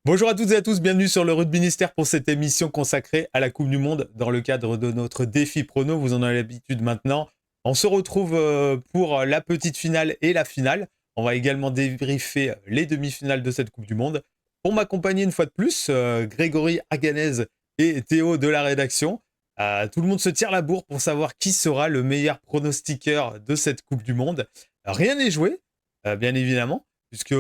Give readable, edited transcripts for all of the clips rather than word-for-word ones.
Bonjour à toutes et à tous, bienvenue sur le Rugby Ministère pour cette émission consacrée à la Coupe du Monde dans le cadre de notre défi prono. Vous en avez l'habitude maintenant. On se retrouve pour la petite finale et la finale. On va également débriefer les demi-finales de cette Coupe du Monde. Pour m'accompagner une fois de plus, Grégory Arganez et Théo de la rédaction. Tout le monde se tire la bourre pour savoir qui sera le meilleur pronostiqueur de cette Coupe du Monde. Rien n'est joué, bien évidemment, puisque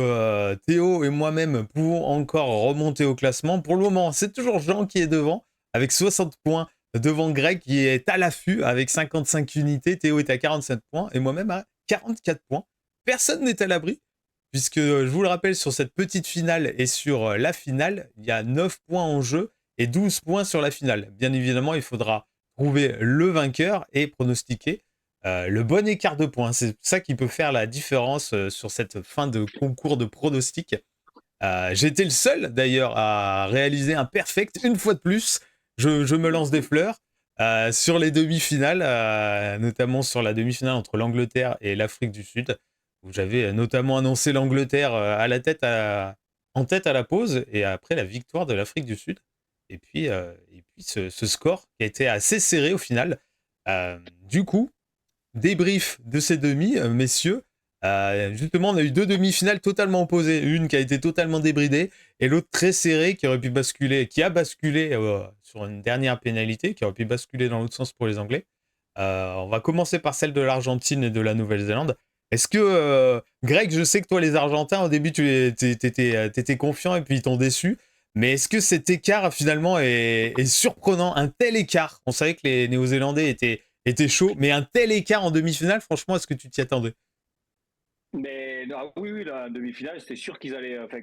Théo et moi-même pouvons encore remonter au classement. Pour le moment, c'est toujours Jean qui est devant, avec 60 points, devant Greg qui est à l'affût avec 55 unités. Théo est à 47 points et moi-même à 44 points. Personne n'est à l'abri, puisque je vous le rappelle, sur cette petite finale et sur la finale, il y a 9 points en jeu et 12 points sur la finale. Bien évidemment, il faudra trouver le vainqueur et pronostiquer le bon écart de points. C'est ça qui peut faire la différence sur cette fin de concours de pronostics. J'ai été le seul d'ailleurs à réaliser un perfect une fois de plus. Je me lance des fleurs sur les demi-finales, notamment sur la demi-finale entre l'Angleterre et l'Afrique du Sud, où j'avais notamment annoncé l'Angleterre en tête à la pause et après la victoire de l'Afrique du Sud. Et puis ce score qui a été assez serré au final. Du coup, débrief de ces demi, messieurs. Justement, on a eu deux demi-finales totalement opposées. Une qui a été totalement débridée et l'autre très serrée qui aurait pu basculer, qui a basculé sur une dernière pénalité, qui aurait pu basculer dans l'autre sens pour les Anglais. On va commencer par celle de l'Argentine et de la Nouvelle-Zélande. Est-ce que, Greg, je sais que toi, les Argentins, au début, tu étais confiant et puis ils t'ont déçu. Mais est-ce que cet écart, finalement, est surprenant? Un tel écart. On savait que les Néo-Zélandais étaient chauds, mais un tel écart en demi-finale, franchement, est-ce que tu t'y attendais? Mais non, oui, la demi-finale, c'était sûr qu'ils allaient. Enfin,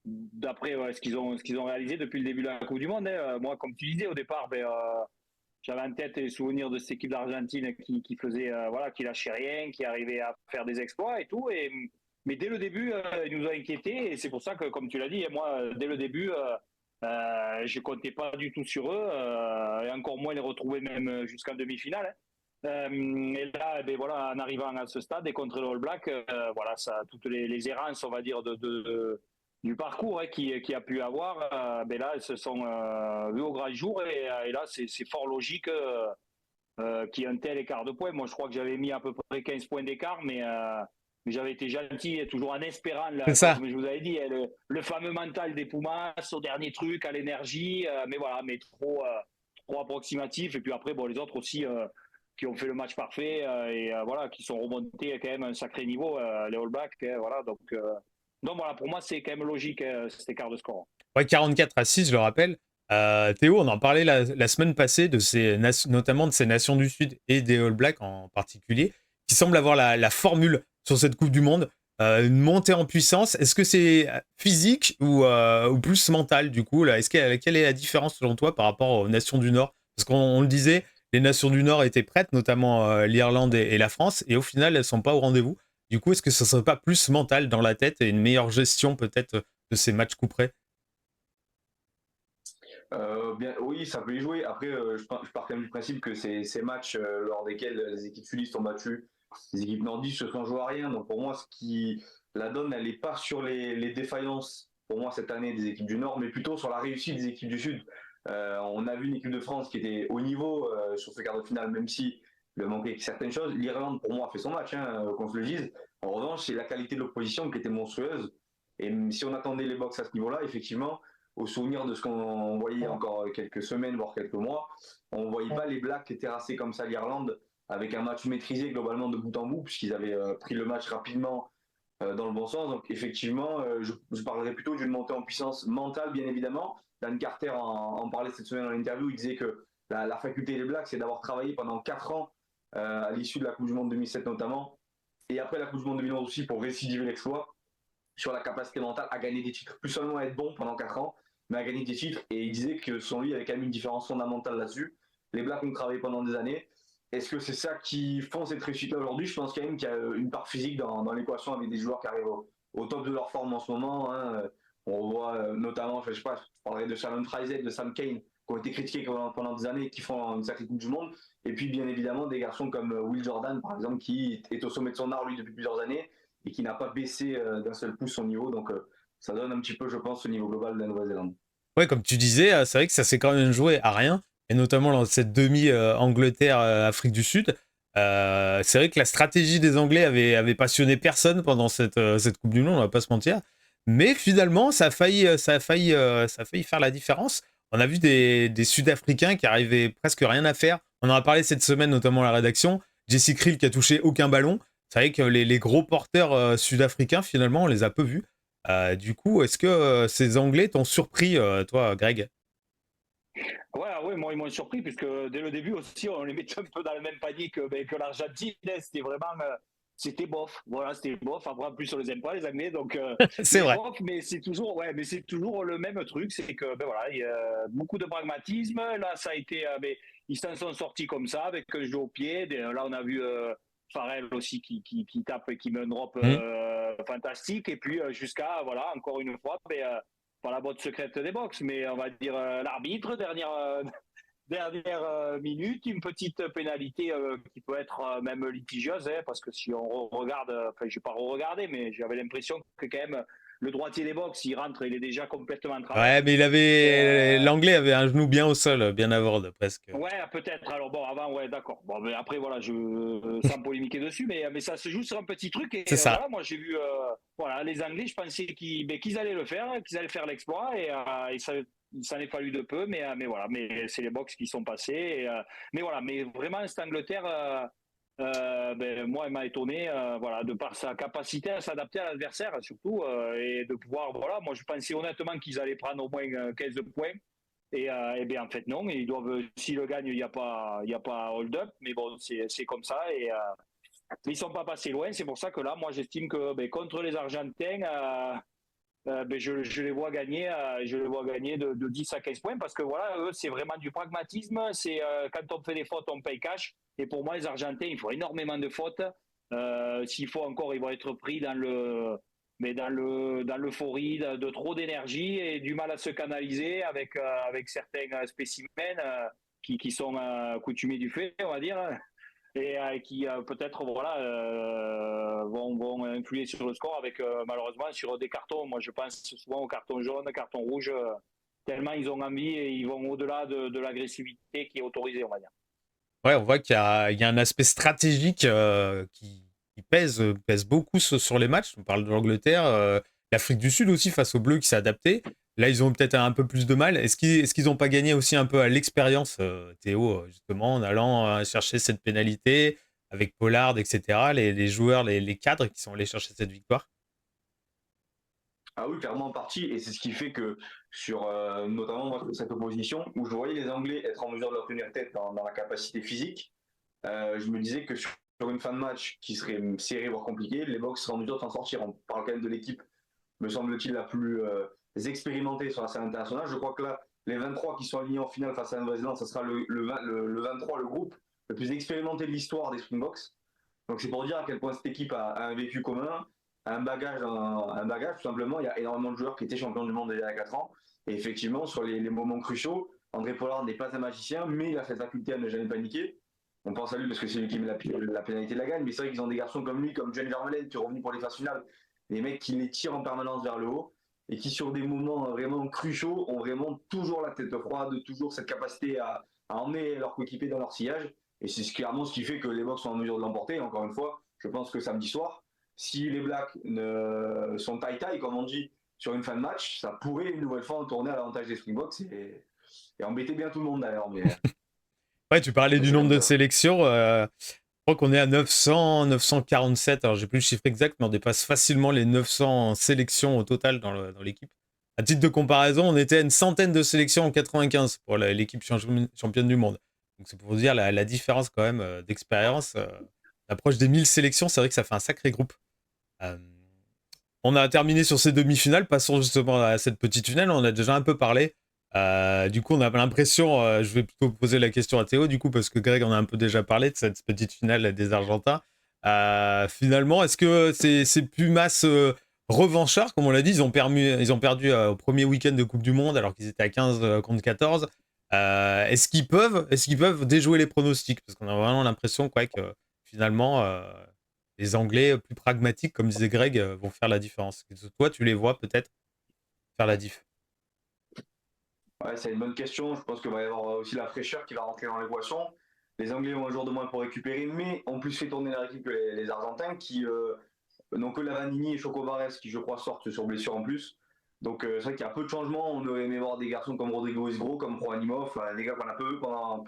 d'après ce qu'ils ont réalisé depuis le début de la Coupe du Monde. Moi, comme tu disais au départ, j'avais en tête les souvenirs de cette équipe d'Argentine qui faisait, qui lâchait rien, qui arrivait à faire des exploits et tout. Mais dès le début, ils nous ont inquiétés et c'est pour ça que, comme tu l'as dit, moi, dès le début, je comptais pas du tout sur eux et encore moins les retrouver même jusqu'en demi-finale. Hein. Et là, en arrivant à ce stade et contre le All Black, toutes les errances, on va dire, du parcours qui a pu avoir, là, elles se sont vues au grand jour et là, c'est fort logique qu'il y ait un tel écart de points. Moi, je crois que j'avais mis à peu près 15 points d'écart, mais j'avais été gentil, toujours en espérant, C'est là, ça. comme je vous avais dit, le fameux mental des Pumas au dernier truc, à l'énergie, mais trop approximatif. Et puis après, les autres aussi qui ont fait le match parfait qui sont remontés quand même à un sacré niveau, les All Blacks. Donc voilà, pour moi, c'est quand même logique cet écart de score. Ouais, 44-6, je le rappelle. Théo, on en parlait la semaine passée, notamment de ces nations du Sud et des All Blacks en particulier, qui semblent avoir la formule sur cette Coupe du Monde. Une montée en puissance. Est-ce que c'est physique ou plus mental du coup là? Quelle est la différence selon toi par rapport aux nations du Nord? Parce qu'on le disait, les nations du Nord étaient prêtes, notamment l'Irlande et la France, et au final, elles ne sont pas au rendez-vous. Du coup, est-ce que ce ne serait pas plus mental dans la tête et une meilleure gestion peut-être de ces matchs coup près? Oui, ça peut y jouer. Après, je pars quand même du principe que ces matchs lors desquels les équipes sudistes sont battues, les équipes nordistes se sont jouées à rien. Donc pour moi, la donne, elle n'est pas sur les défaillances, pour moi, cette année des équipes du Nord, mais plutôt sur la réussite des équipes du Sud. On a vu une équipe de France qui était au niveau sur ce quart de finale, même si il manquait certaines choses. L'Irlande, pour moi, a fait son match, qu'on se le dise. En revanche, c'est la qualité de l'opposition qui était monstrueuse. Et si on attendait les box à ce niveau-là, effectivement, au souvenir de ce qu'on voyait encore quelques semaines, voire quelques mois, on ne voyait pas les Blacks terrasser comme ça l'Irlande avec un match maîtrisé globalement de bout en bout, puisqu'ils avaient pris le match rapidement dans le bon sens. Donc effectivement, je parlerais plutôt d'une montée en puissance mentale, bien évidemment. Dan Carter en parlait cette semaine dans l'interview, il disait que la faculté des Blacks, c'est d'avoir travaillé pendant 4 ans, à l'issue de la Coupe du Monde 2007 notamment, et après la Coupe du Monde 2011 aussi, pour récidiver l'exploit sur la capacité mentale à gagner des titres. Plus seulement à être bon pendant 4 ans, mais à gagner des titres. Et il disait que selon lui, il y avait quand même une différence fondamentale là-dessus. Les Blacks ont travaillé pendant des années. Est-ce que c'est ça qui font cette réussite-là aujourd'hui? Je pense quand même qu'il y a une part physique dans l'équation avec des joueurs qui arrivent au top de leur forme en ce moment. On voit notamment, je sais pas, je parlerai de Shannon Fraser, de Sam Cane, qui ont été critiqués pendant des années et qui font une sacrée Coupe du Monde. Et puis, bien évidemment, des garçons comme Will Jordan, par exemple, qui est au sommet de son art, lui, depuis plusieurs années et qui n'a pas baissé d'un seul pouce son niveau. Donc, ça donne un petit peu, je pense, au niveau global de la Nouvelle-Zélande. Ouais, comme tu disais, c'est vrai que ça s'est quand même joué à rien, et notamment dans cette demi Angleterre-Afrique du Sud. C'est vrai que la stratégie des Anglais avait passionné personne pendant cette Coupe du Monde, on va pas se mentir. Mais finalement, ça a failli faire la différence. On a vu des Sud-Africains qui arrivaient presque rien à faire. On en a parlé cette semaine, notamment à la rédaction. Jesse Krill qui a touché aucun ballon. C'est vrai que les gros porteurs sud-africains, finalement, on les a peu vus. Du coup, est-ce que ces Anglais t'ont surpris, toi, Greg? Ouais, moi, ils m'ont surpris, puisque dès le début aussi, on les mettait un peu dans le même panier que l'Argentine. C'était vraiment. C'était bof. Voilà, c'était bof. Après, en plus, on les aime pas, les Anglais. Donc, C'est mais vrai. bof, mais c'est toujours le même truc. C'est que, voilà, il y a beaucoup de pragmatisme. Là, ça a été. Ils s'en sont sortis comme ça, avec un jeu au pied. Là, on a vu Farrell aussi qui tape et qui met un drop Hmm. fantastique. Et puis, jusqu'à, voilà, encore une fois, pas la boîte secrète des box, mais on va dire l'arbitre, dernière minute, une petite pénalité qui peut être même litigieuse, hein, parce que si on regarde, enfin je vais pas re-regarder, mais j'avais l'impression que quand même le droitier des box, il rentre, il est déjà complètement en Ouais, travers. mais l'Anglais avait un genou bien au sol, bien à bord, presque. Ouais, peut-être. Alors bon, avant, ouais, d'accord. Bon, mais après, voilà, sans polémiquer dessus, mais ça se joue sur un petit truc. C'est Et ça. voilà, moi, j'ai vu, voilà, les Anglais, je pensais qu'ils allaient le faire, qu'ils allaient faire l'exploit, et ça, il s'en est fallu de peu, mais voilà, mais c'est les box qui sont passés. Mais voilà, mais vraiment, cette Angleterre, moi, elle m'a étonné, voilà, de par sa capacité à s'adapter à l'adversaire, surtout, et de pouvoir, voilà, moi, je pensais honnêtement qu'ils allaient prendre au moins 15 points. Et bien en fait non, ils doivent, s'ils le gagnent, il n'y a pas hold-up, mais bon, c'est comme ça. Mais ils sont pas passés loin, c'est pour ça que là, moi j'estime que contre les Argentins, je les vois gagner, de 10 à 15 points, parce que voilà, eux, c'est vraiment du pragmatisme. C'est quand on fait des fautes, on paye cash. Et pour moi, les Argentins, il faut énormément de fautes. S'il faut encore, ils vont être pris dans l'euphorie de trop d'énergie et du mal à se canaliser avec certains spécimens qui sont coutumiers du fait, on va dire, et qui peut-être voilà vont influer sur le score avec malheureusement sur des cartons. Moi, je pense souvent aux cartons jaunes, cartons rouges, tellement ils ont envie et ils vont au-delà de l'agressivité qui est autorisée, on va dire. Ouais, on voit qu'il y a un aspect stratégique qui pèse beaucoup sur les matchs. On parle de l'Angleterre, l'Afrique du Sud aussi face aux Bleus qui s'est adapté. Là, ils ont peut-être un peu plus de mal. Est-ce qu'ils n'ont pas gagné aussi un peu à l'expérience, Théo, justement, en allant chercher cette pénalité avec Pollard, etc., les joueurs, les cadres qui sont allés chercher cette victoire? Ah oui, clairement en partie, et c'est ce qui fait que sur notamment moi, sur cette opposition, où je voyais les Anglais être en mesure de leur tenir tête dans la capacité physique, je me disais que sur une fin de match qui serait serrée, voire compliquée, les Box seraient en mesure de s'en sortir. On parle quand même de l'équipe, me semble-t-il, la plus expérimentée sur la scène internationale. Je crois que là, les 23 qui sont alignés en finale face à la Nouvelle-Zélande, ça sera le 23, le groupe le plus expérimenté de l'histoire des Springboks. Donc c'est pour dire à quel point cette équipe a un vécu commun, un bagage tout simplement. Il y a énormément de joueurs qui étaient champions du monde il y a 4 ans. Et effectivement, sur les moments cruciaux, André Pollard n'est pas un magicien, mais il a cette faculté à ne jamais paniquer. On pense à lui parce que c'est lui qui met la pénalité de la gagne, mais c'est vrai qu'ils ont des garçons comme lui, comme John Vermeulen, qui est revenu pour les phases finales, des mecs qui les tirent en permanence vers le haut et qui, sur des moments vraiment cruciaux, ont vraiment toujours la tête froide, toujours cette capacité à emmener leurs coéquipiers dans leur sillage. Et c'est clairement ce qui fait que les Bucks sont en mesure de l'emporter. Encore une fois, je pense que samedi soir, si les Blacks sont taille-taille, comme on dit, sur une fin de match, ça pourrait une nouvelle fois en tourner à l'avantage des Springboks et embêter bien tout le monde d'ailleurs. Ouais, tu parlais Mais du c'est nombre comme de ça. sélections. Je crois qu'on est à 900, 947. Alors, j'ai plus le chiffre exact, mais on dépasse facilement les 900 sélections au total dans l'équipe. À titre de comparaison, on était à une centaine de sélections en 95 pour l'équipe championne du monde. Donc, c'est pour vous dire la différence quand même d'expérience. L'approche des 1000 sélections, c'est vrai que ça fait un sacré groupe. Euh, on a terminé sur ces demi-finales. Passons justement à cette petite finale. On en a déjà un peu parlé. Du coup, on a l'impression, je vais plutôt poser la question à Théo, du coup, parce que Greg en a un peu déjà parlé de cette petite finale des Argentins. Finalement, est-ce que c'est Pumas revanchard, comme on l'a dit, ils ont perdu au premier week-end de Coupe du Monde alors qu'ils étaient à 15 contre 14. Est-ce qu'ils peuvent déjouer les pronostics? Parce qu'on a vraiment l'impression quoi, que finalement, les Anglais plus pragmatiques, comme disait Greg, vont faire la différence? Toi, tu les vois peut-être faire la diff? Ouais, c'est une bonne question. Je pense qu'il va y avoir aussi la fraîcheur qui va rentrer dans l'équation. Les Anglais ont un jour de moins pour récupérer, mais ont plus fait tourner leur équipe que les Argentins qui n'ont que Lavanini et Choco Barres qui, je crois, sortent sur blessure en plus. Donc c'est vrai qu'il y a peu de changements. On aurait aimé voir des garçons comme Rodrigo Isgro, comme Juanimov, des gars qu'on a peu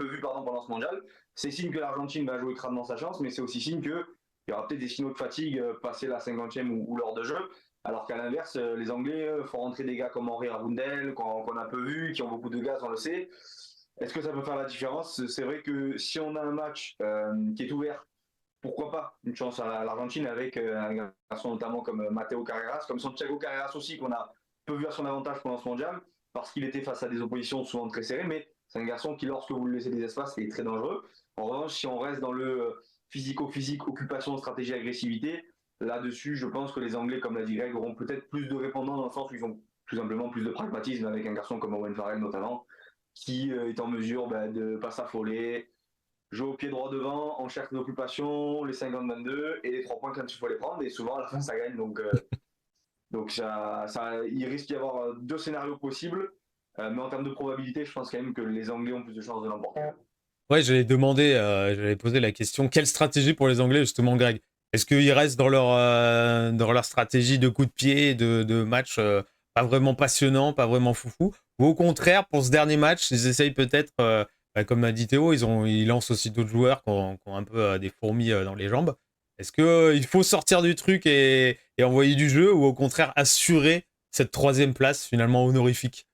vu pendant ce mondial. C'est signe que l'Argentine va jouer crânement sa chance, mais c'est aussi signe qu'il y aura peut-être des signaux de fatigue passé la 50e ou l'heure de jeu. Alors qu'à l'inverse, les Anglais font rentrer des gars comme Henri Arundel, qu'on a peu vu, qui ont beaucoup de gaz, on le sait. Est-ce que ça peut faire la différence? C'est vrai que si on a un match qui est ouvert, pourquoi pas une chance à l'Argentine avec un garçon notamment comme Mateo Carreras, comme Santiago Carreras aussi, qu'on a peu vu à son avantage pendant ce mondial, parce qu'il était face à des oppositions souvent très serrées, mais c'est un garçon qui, lorsque vous lui laissez des espaces, est très dangereux. En revanche, si on reste dans le physico-physique, occupation, stratégie, agressivité, là-dessus, je pense que les Anglais, comme l'a dit Greg, auront peut-être plus de répondants dans le sens où ils ont tout simplement plus de pragmatisme avec un garçon comme Owen Farrell notamment, qui est en mesure de ne pas s'affoler, jouer au pied droit devant, on cherche l'occupation, les 50-22 et les 3 points quand il faut les prendre, et souvent à la fin ça gagne. Donc il risque d'y avoir 2 scénarios possibles, mais en termes de probabilité, je pense quand même que les Anglais ont plus de chances de l'emporter. Ouais, j'allais poser la question, quelle stratégie pour les Anglais, justement, Greg? Est-ce qu'ils restent dans leur stratégie de coup de pied, de match pas vraiment passionnant, pas vraiment foufou? Ou au contraire, pour ce dernier match, ils essayent peut-être, comme a dit Théo, ils lancent aussi d'autres joueurs qui ont un peu des fourmis dans les jambes. Est-ce qu'il faut sortir du truc et envoyer du jeu, ou au contraire assurer cette 3e place finalement honorifique?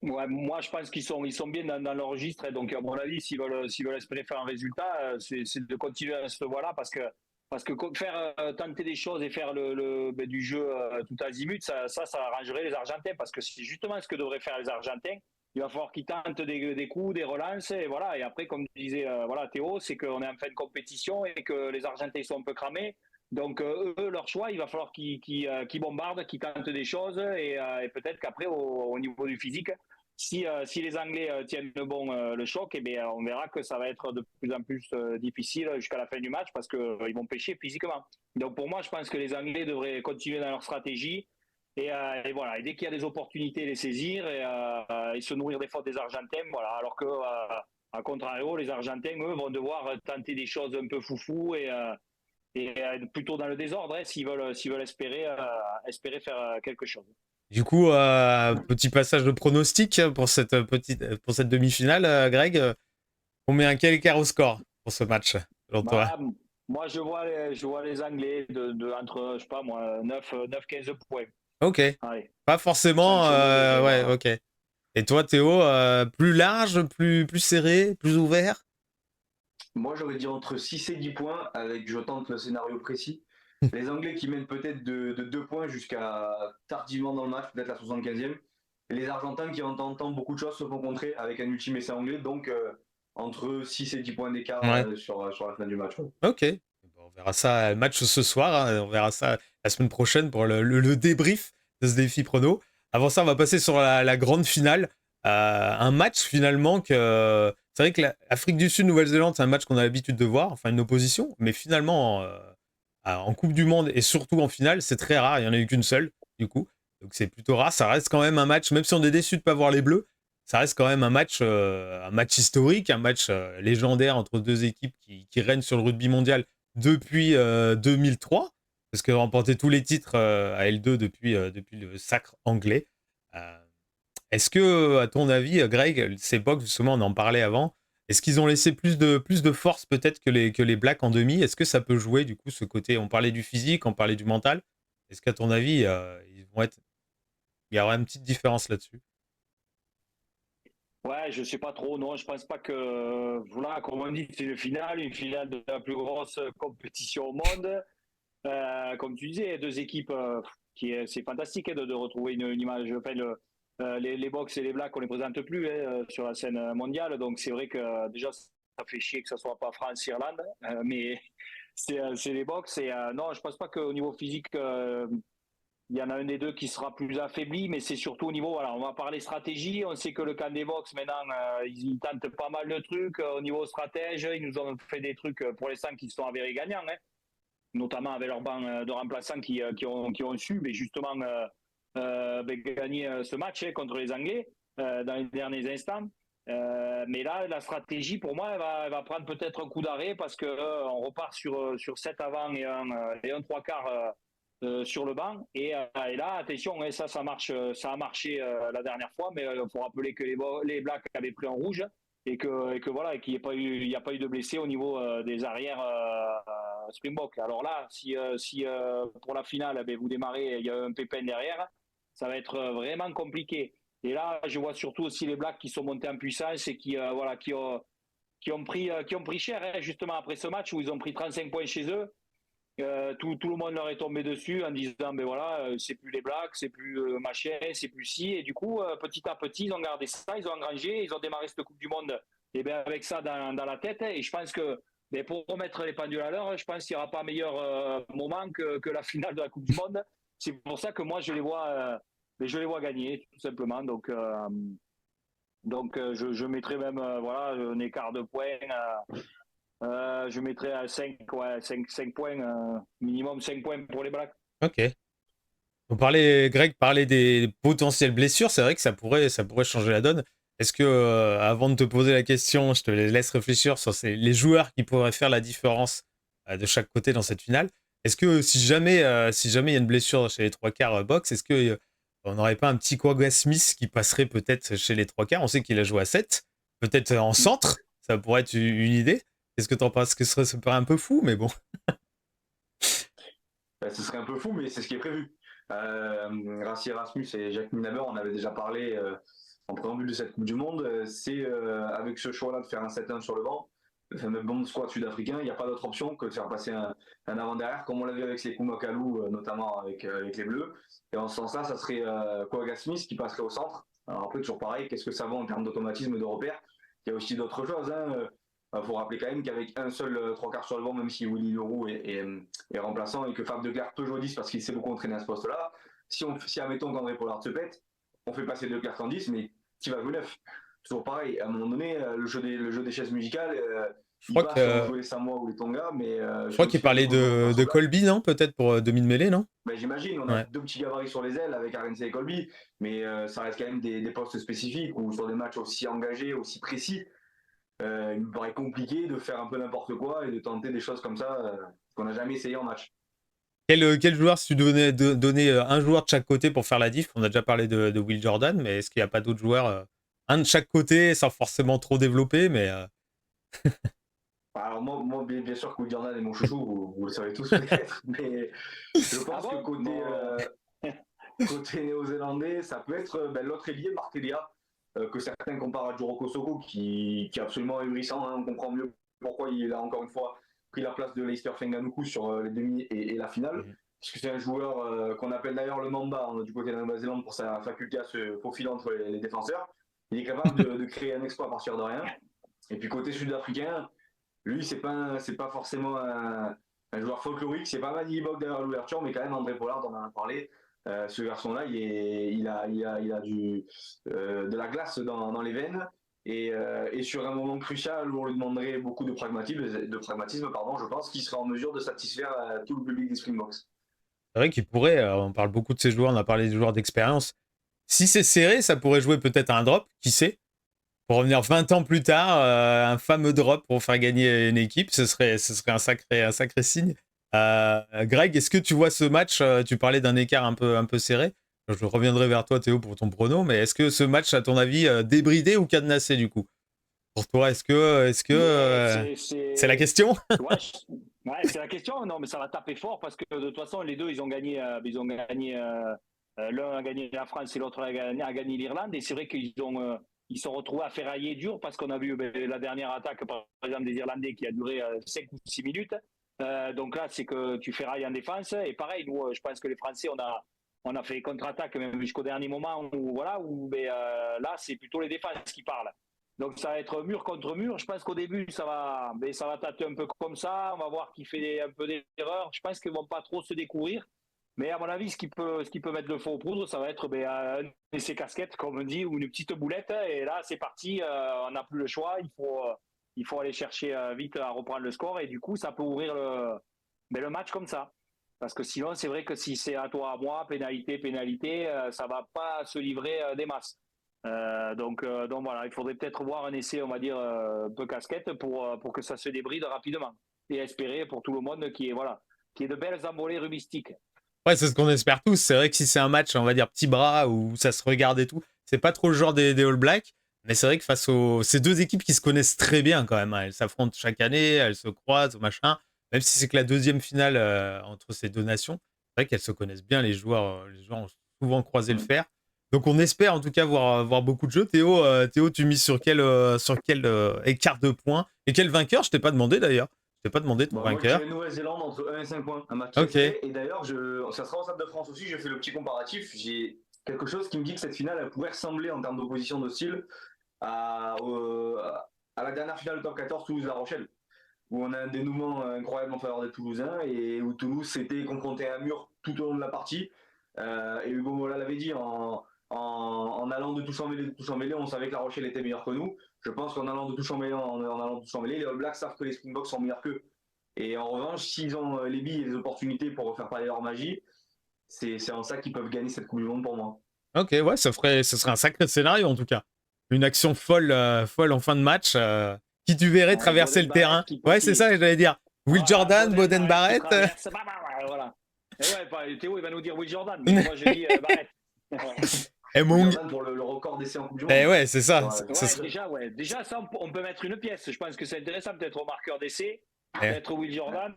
Ouais, moi, je pense ils sont bien dans leur registre. Et donc, à mon avis, s'ils veulent espérer faire un résultat, c'est de continuer à ce voie-là parce que faire tenter des choses et faire du jeu tout azimut, ça arrangerait les Argentins parce que c'est justement ce que devraient faire les Argentins. Il va falloir qu'ils tentent des coups, des relances et voilà. Et après, comme disait voilà Théo, c'est qu'on est en fin de compétition et que les Argentins sont un peu cramés. Donc eux, leur choix, il va falloir qu'ils bombardent, qu'ils tentent des choses et peut-être qu'après, au niveau du physique, si les Anglais tiennent bon le choc, eh bien, on verra que ça va être de plus en plus difficile jusqu'à la fin du match parce qu'ils vont pêcher physiquement. Donc pour moi, je pense que les Anglais devraient continuer dans leur stratégie et voilà. Et dès qu'il y a des opportunités, les saisir et se nourrir des fautes des Argentins. Voilà. Alors que à contrario, les Argentins, eux, vont devoir tenter des choses un peu foufou et plutôt dans le désordre s'ils veulent espérer faire quelque chose. Du coup, petit passage de pronostic pour cette demi-finale, Greg. Quel écart au score pour ce match, selon toi? Bah, moi, je vois les Anglais entre, je sais pas moi, 9-15 points. Ok. Allez. Pas forcément. Sanctionné, mais Ouais, voilà. ok. Et toi, Théo, plus large, plus serré, plus ouvert? Moi, j'aurais dit entre 6 et 10 points, avec, je tente le scénario précis. Les Anglais qui mènent peut-être de 2 points jusqu'à tardivement dans le match, peut-être la 75e. Et les Argentins qui, en tentant beaucoup de choses, se font contrer avec un ultime essai anglais. Donc, entre 6 et 10 points d'écart Ouais. sur la fin du match. Ok. On verra ça, match ce soir. Hein. On verra ça la semaine prochaine pour le débrief de ce défi prono. Avant ça, on va passer sur la grande finale. Un match finalement que. C'est vrai que l'Afrique du Sud, Nouvelle-Zélande, c'est un match qu'on a l'habitude de voir, enfin une opposition, mais finalement, en Coupe du Monde et surtout en finale, c'est très rare. Il n'y en a eu qu'une seule, du coup. Donc c'est plutôt rare. Ça reste quand même un match, même si on est déçu de ne pas voir les Bleus, ça reste quand même un match historique, un match légendaire entre deux équipes qui règnent sur le rugby mondial depuis 2003, parce qu'elles ont remporté tous les titres à L2 depuis le sacre anglais. Euh, Est-ce que, à ton avis, Greg, ces Box, justement, on en parlait avant, est-ce qu'ils ont laissé plus de force peut-être que les Blacks en demi? Est-ce que ça peut jouer, du coup, ce côté, on parlait du physique, on parlait du mental. Est-ce qu'à ton avis, il y aura une petite différence là-dessus? Ouais, je sais pas trop. Non, je pense pas que. Voilà, comme on dit, c'est une finale de la plus grosse compétition au monde. Comme tu disais, deux équipes c'est fantastique de retrouver une image. Enfin, les Box et les Blacks, on les présente plus sur la scène mondiale. Donc c'est vrai que déjà, ça fait chier que ça soit pas France-Irlande, mais c'est les Box. Et non, je pense pas qu'au niveau physique, il y en a un des deux qui sera plus affaibli, mais c'est surtout au niveau, voilà, on va parler stratégie. On sait que le camp des Box, maintenant, ils tentent pas mal de trucs. Au niveau stratège, ils nous ont fait des trucs pour l'instant qui sont avérés gagnants. Hein. notamment avec leur banc de remplaçants qui ont su mais justement gagner ce match contre les Anglais dans les derniers instants. Mais là, la stratégie, pour moi, elle va prendre peut-être un coup d'arrêt parce que on repart sur 7 avant et un 3 quarts sur le banc. Et là, attention, ça a marché la dernière fois, mais il faut rappeler que les Blacks avaient pris en rouge et que voilà, qu'il n'y a pas eu de blessés au niveau des arrières Springbok. Alors là, si pour la finale, vous démarrez, il y a un pépin derrière, ça va être vraiment compliqué. Et là, je vois surtout aussi les Blacks qui sont montés en puissance et qui ont pris cher, hein, justement après ce match où ils ont pris 35 points chez eux. Tout le monde leur est tombé dessus en disant c'est plus les Blacks, c'est plus machin, c'est plus ci. Et du coup, petit à petit, ils ont gardé ça, ils ont engrangé, ils ont démarré cette Coupe du Monde avec ça dans la tête. Et je pense que pour remettre les pendules à l'heure, je pense qu'il n'y aura pas meilleur moment que la finale de la Coupe du Monde. C'est pour ça que moi, je les vois gagner, tout simplement. Donc, je mettrai même un écart de points. Je mettrais à 5 points, minimum 5 points pour les Blacks. Ok. Greg parlait des potentielles blessures, c'est vrai que ça pourrait changer la donne. Est-ce que, avant de te poser la question, je te laisse réfléchir sur les joueurs qui pourraient faire la différence de chaque côté dans cette finale. Est-ce que si jamais il y a une blessure chez les trois quarts box, est-ce que on n'aurait pas un petit Quagga Smith qui passerait peut-être chez les trois quarts? On sait qu'il a joué à 7, peut-être en centre, ça pourrait être une idée. Qu'est-ce que t'en penses? Que ça paraît un peu fou, mais bon. Ce serait un peu fou, mais c'est ce qui est prévu. Rassi Erasmus et Jacques Minaber, on avait déjà parlé en préambule de cette Coupe du Monde. C'est avec ce choix-là de faire un 7-1 sur le banc, le fameux bomb squad sud-africain, il n'y a pas d'autre option que de faire passer un avant-derrière, comme on l'a vu avec les Kumakalu, notamment avec les Bleus. Et en ce sens-là, ça serait Quagga Smith qui passerait au centre. Alors après, toujours pareil, qu'est-ce que ça vaut en termes d'automatisme et de repères? Il y a aussi d'autres choses. Faut rappeler quand même qu'avec un seul trois quarts sur le banc, même si Willy Leroux est remplaçant et que Fab de Clercq peut jouer 10 parce qu'il s'est beaucoup entraîné à ce poste-là, si admettons qu'André Pollard se pète, on fait passer de Clercq en 10, mais qui va jouer 9? Toujours pareil, à un moment donné, le jeu des chaises musicales, Je crois que jouer les Samoa ou les Tonga, mais je crois qu'il parlait de Colby, non? Peut-être pour demi-mêlée, non? J'imagine, on a deux petits gabarits sur les ailes avec Arense et Colby, mais ça reste quand même des postes spécifiques ou sur des matchs aussi engagés, aussi précis. Il me paraît compliqué de faire un peu n'importe quoi et de tenter des choses comme ça qu'on n'a jamais essayé en match. Quel joueur, si tu devais donner un joueur de chaque côté pour faire la diff? On a déjà parlé de Will Jordan, mais est-ce qu'il n'y a pas d'autres joueurs, un de chaque côté, sans forcément trop développer, mais Alors moi bien sûr que Will Jordan est mon chouchou, vous le savez tous peut-être, mais je pense que côté néo-zélandais, ça peut être l'autre ailier, Martelia, que certains comparent à Joro Kosoko, qui est absolument ahurissant. On comprend mieux pourquoi il a encore une fois pris la place de Leicester Fenganuku sur les demi et la finale. Puisque c'est un joueur qu'on appelle d'ailleurs le Mamba du côté de la Nouvelle-Zélande pour sa faculté à se faufiler entre les défenseurs. Il est capable de créer un exploit à partir de rien. Et puis côté sud-africain, lui, c'est pas forcément un joueur folklorique. C'est pas Mani Ibok derrière l'ouverture, mais quand même André Pollard, on en a parlé. Ce garçon-là, il a de la glace dans les veines. Et sur un moment crucial où on lui demanderait beaucoup de pragmatisme, je pense qu'il sera en mesure de satisfaire tout le public des Springboks. C'est vrai qu'il pourrait, on parle beaucoup de ces joueurs, on a parlé des joueurs d'expérience. Si c'est serré, ça pourrait jouer peut-être à un drop, qui sait? Pour revenir 20 ans plus tard, un fameux drop pour faire gagner une équipe, ce serait un sacré signe. Greg, est-ce que tu vois ce match? Tu parlais d'un écart un peu serré. Je reviendrai vers toi, Théo, pour ton prono, mais est-ce que ce match, à ton avis, débridé ou cadenassé du coup? Pour toi, est-ce que c'est la question? Ouais, c'est la question. Non, mais ça va taper fort parce que de toute façon, les deux, ils ont gagné. L'un a gagné la France et l'autre a gagné l'Irlande. Et c'est vrai qu'ils sont retrouvés à ferrailler dur parce qu'on a vu la dernière attaque, par exemple, des Irlandais qui a duré 5 ou 6 minutes. Donc là, c'est que tu ferrailles en défense. Et pareil, nous, je pense que les Français, on a fait contre-attaque même jusqu'au dernier moment là, c'est plutôt les défenses qui parlent. Donc ça va être mur contre mur. Je pense qu'au début, ça va tâter un peu comme ça. On va voir qui fait un peu d'erreurs. Je pense qu'ils ne vont pas trop se découvrir. Mais à mon avis, ce qui peut mettre le feu aux poudres, ça va être un essai casquette, comme on dit, ou une petite boulette. Et là, c'est parti. On n'a plus le choix. Il faut aller chercher vite à reprendre le score. Et du coup, ça peut ouvrir mais le match comme ça. Parce que sinon, c'est vrai que si c'est à toi, à moi, pénalité, ça va pas se livrer des masses. Donc voilà, il faudrait peut-être voir un essai, on va dire, un peu casquette pour que ça se débride rapidement. Et espérer pour tout le monde qu'il y ait de belles envolées rubistiques. Ouais, c'est ce qu'on espère tous. C'est vrai que si c'est un match, on va dire, petit bras, où ça se regarde et tout, c'est pas trop le genre des All Blacks. Mais c'est vrai que face aux ces deux équipes qui se connaissent très bien quand même, hein. Elles s'affrontent chaque année, elles se croisent, machin. Même si c'est que la deuxième finale entre ces deux nations, c'est vrai qu'elles se connaissent bien. Les joueurs ont souvent croisé le fer. Donc on espère en tout cas voir beaucoup de jeux. Théo, tu mises sur quel écart de points et quel vainqueur? Je t'ai pas demandé d'ailleurs. Je t'ai pas demandé ton Bon, moi, je vainqueur. dirais Nouvelle-Zélande entre 1 et 5 points, un match Ok. très. Et d'ailleurs, ça sera au Stade de France aussi, je fais le petit comparatif. J'ai quelque chose qui me dit que cette finale, elle pourrait ressembler en termes d'opposition de style à la dernière finale de top 14 Toulouse-La Rochelle, où on a un dénouement incroyable en faveur des Toulousains et où Toulouse s'était confronté à un mur tout au long de la partie. Et Hugo Mola l'avait dit, en allant de touche en mêlée, on savait que La Rochelle était meilleure que nous. Je pense qu'en allant de touche en mêlée, les All Blacks savent que les Springboks sont meilleurs qu'eux. Et en revanche, s'ils ont les billes et les opportunités pour refaire parler leur magie, c'est en ça qu'ils peuvent gagner cette Coupe du Monde pour moi. Ok, ouais, ce serait un sacré scénario en tout cas. Une action folle, folle en fin de match, qui tu verrais Avec traverser Boden le terrain. Barrett Ouais, c'est ça que j'allais dire. Will voilà, Jordan, Boden Barrett qui Barrett. traverse, voilà. Et ouais, Théo, il va nous dire Will Jordan, mais moi, je dis Barrett. Et Mung. Jordan pour le record d'essai en Coupe du Monde. Eh ouais, c'est ça. Déjà, ça, on peut mettre une pièce. Je pense que c'est intéressant, peut-être au marqueur d'essai, peut-être Will Jordan.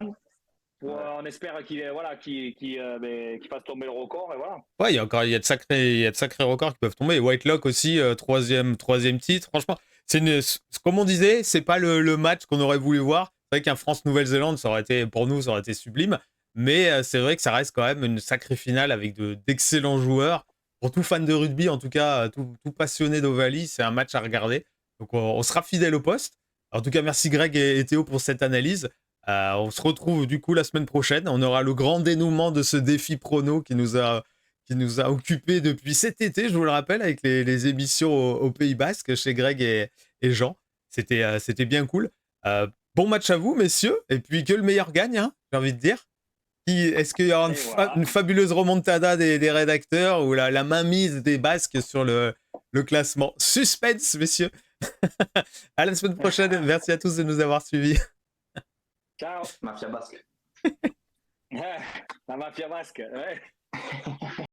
On espère qu'il fasse tomber le record, et voilà. Ouais, il y a de sacrés records qui peuvent tomber. Whitelock aussi, troisième titre. Franchement, comme on disait, c'est pas le match qu'on aurait voulu voir. C'est vrai qu'un France-Nouvelle-Zélande, pour nous, ça aurait été sublime. Mais c'est vrai que ça reste quand même une sacrée finale avec d'excellents joueurs. Pour tout fan de rugby, en tout cas, tout passionné d'Ovalie, c'est un match à regarder. Donc on sera fidèle au poste. En tout cas, merci Greg et Théo pour cette analyse. On se retrouve du coup la semaine prochaine. On aura le grand dénouement de ce défi prono qui nous a occupé depuis cet été, je vous le rappelle, avec les émissions au Pays Basque chez Greg et Jean. C'était bien cool. Bon match à vous, messieurs. Et puis que le meilleur gagne, hein, j'ai envie de dire. Est-ce qu'il y aura une fabuleuse remontada des rédacteurs ou la mainmise des Basques sur le classement? Suspense, messieurs. À la semaine prochaine. Merci à tous de nous avoir suivis. Ciao. Mafia basque. La mafia basque, ouais.